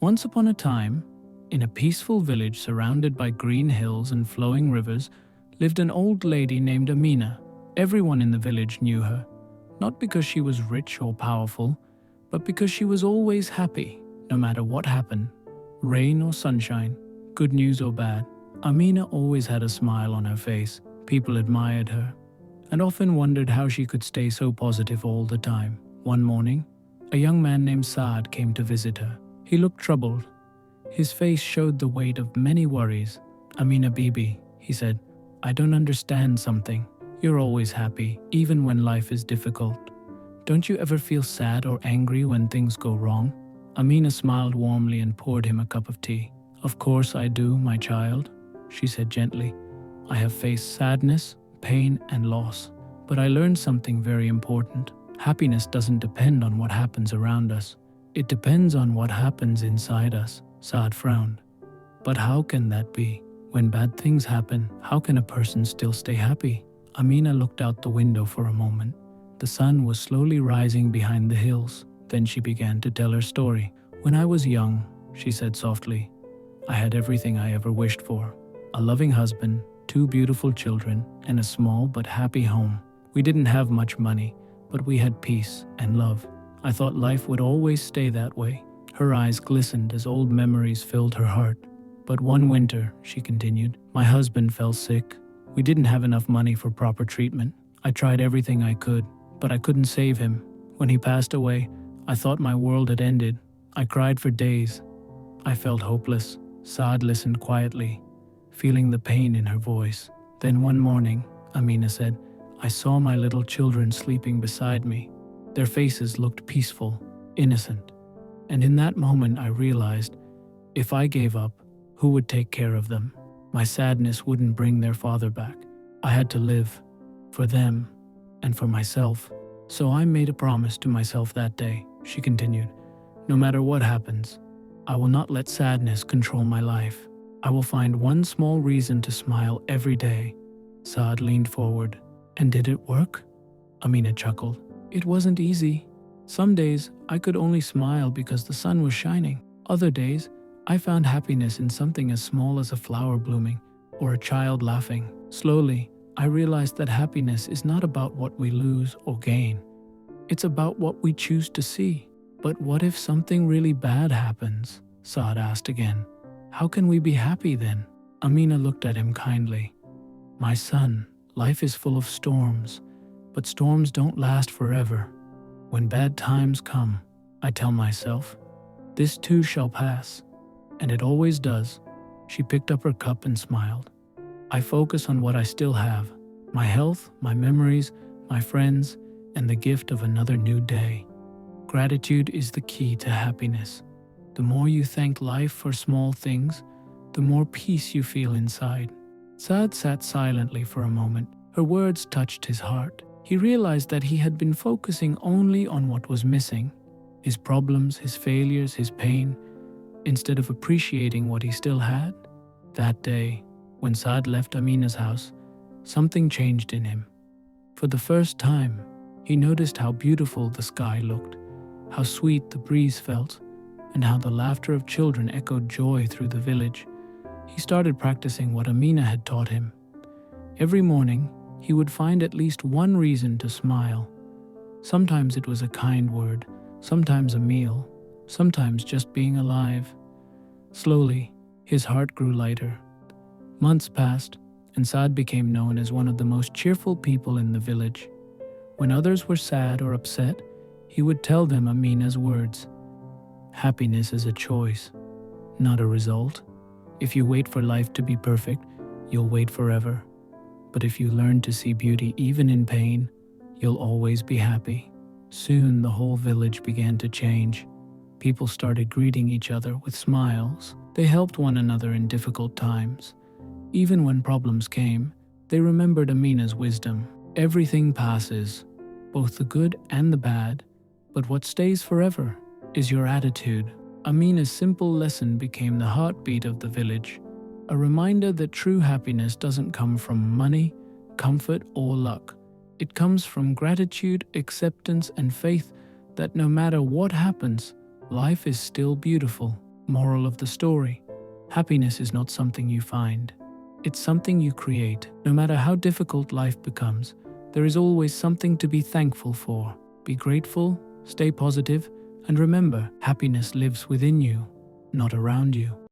Once upon a time, in a peaceful village surrounded by green hills and flowing rivers, lived an old lady named Amina. Everyone in the village knew her, not because she was rich or powerful, but because she was always happy, no matter what happened. Rain or sunshine, good news or bad, Amina always had a smile on her face. People admired her, and often wondered how she could stay so positive all the time. One morning, a young man named Saad came to visit her. He looked troubled. His face showed the weight of many worries. "Amina Bibi," he said, "I don't understand something. You're always happy, even when life is difficult. Don't you ever feel sad or angry when things go wrong?" Amina smiled warmly and poured him a cup of tea. "Of course I do, my child," she said gently. "I have faced sadness, pain, and loss. But I learned something very important. Happiness doesn't depend on what happens around us. It depends on what happens inside us." Saad frowned. "But how can that be? When bad things happen, how can a person still stay happy?" Amina looked out the window for a moment. The sun was slowly rising behind the hills. Then she began to tell her story. "When I was young," she said softly, "I had everything I ever wished for. A loving husband, 2 beautiful children, and a small but happy home. We didn't have much money, but we had peace and love. I thought life would always stay that way." Her eyes glistened as old memories filled her heart. "But one winter," she continued, "my husband fell sick. We didn't have enough money for proper treatment. I tried everything I could, but I couldn't save him. When he passed away, I thought my world had ended. I cried for days. I felt hopeless." Saad listened quietly, feeling the pain in her voice. "Then one morning," Amina said, "I saw my little children sleeping beside me. Their faces looked peaceful, innocent. And in that moment I realized, if I gave up, who would take care of them? My sadness wouldn't bring their father back. I had to live, for them, and for myself. So I made a promise to myself that day," she continued. "No matter what happens, I will not let sadness control my life. I will find one small reason to smile every day." Saad leaned forward. "And did it work?" Amina chuckled. "It wasn't easy. Some days I could only smile because the sun was shining. Other days I found happiness in something as small as a flower blooming or a child laughing. Slowly, I realized that happiness is not about what we lose or gain. It's about what we choose to see." "But what if something really bad happens?" Saad asked again. "How can we be happy then?" Amina looked at him kindly. "My son, life is full of storms, but storms don't last forever. When bad times come, I tell myself, this too shall pass. And it always does." She picked up her cup and smiled. "I focus on what I still have, my health, my memories, my friends, and the gift of another new day. Gratitude is the key to happiness. The more you thank life for small things, the more peace you feel inside." Saad sat silently for a moment. Her words touched his heart. He realized that he had been focusing only on what was missing, his problems, his failures, his pain, instead of appreciating what he still had. That day, when Saad left Amina's house, something changed in him. For the first time, he noticed how beautiful the sky looked, how sweet the breeze felt, and how the laughter of children echoed joy through the village. He started practicing what Amina had taught him. Every morning, he would find at least one reason to smile. Sometimes it was a kind word, sometimes a meal, sometimes just being alive. Slowly, his heart grew lighter. Months passed, and Saad became known as one of the most cheerful people in the village. When others were sad or upset, he would tell them Amina's words. "Happiness is a choice, not a result. If you wait for life to be perfect, you'll wait forever. But if you learn to see beauty even in pain, you'll always be happy." Soon the whole village began to change. People started greeting each other with smiles. They helped one another in difficult times. Even when problems came, they remembered Amina's wisdom. Everything passes, both the good and the bad, but what stays forever is your attitude. Amina's simple lesson became the heartbeat of the village, a reminder that true happiness doesn't come from money, comfort, or luck. It comes from gratitude, acceptance, and faith that no matter what happens, life is still beautiful. Moral of the story: happiness is not something you find. It's something you create. No matter how difficult life becomes, there is always something to be thankful for. Be grateful, stay positive, and remember, happiness lives within you, not around you.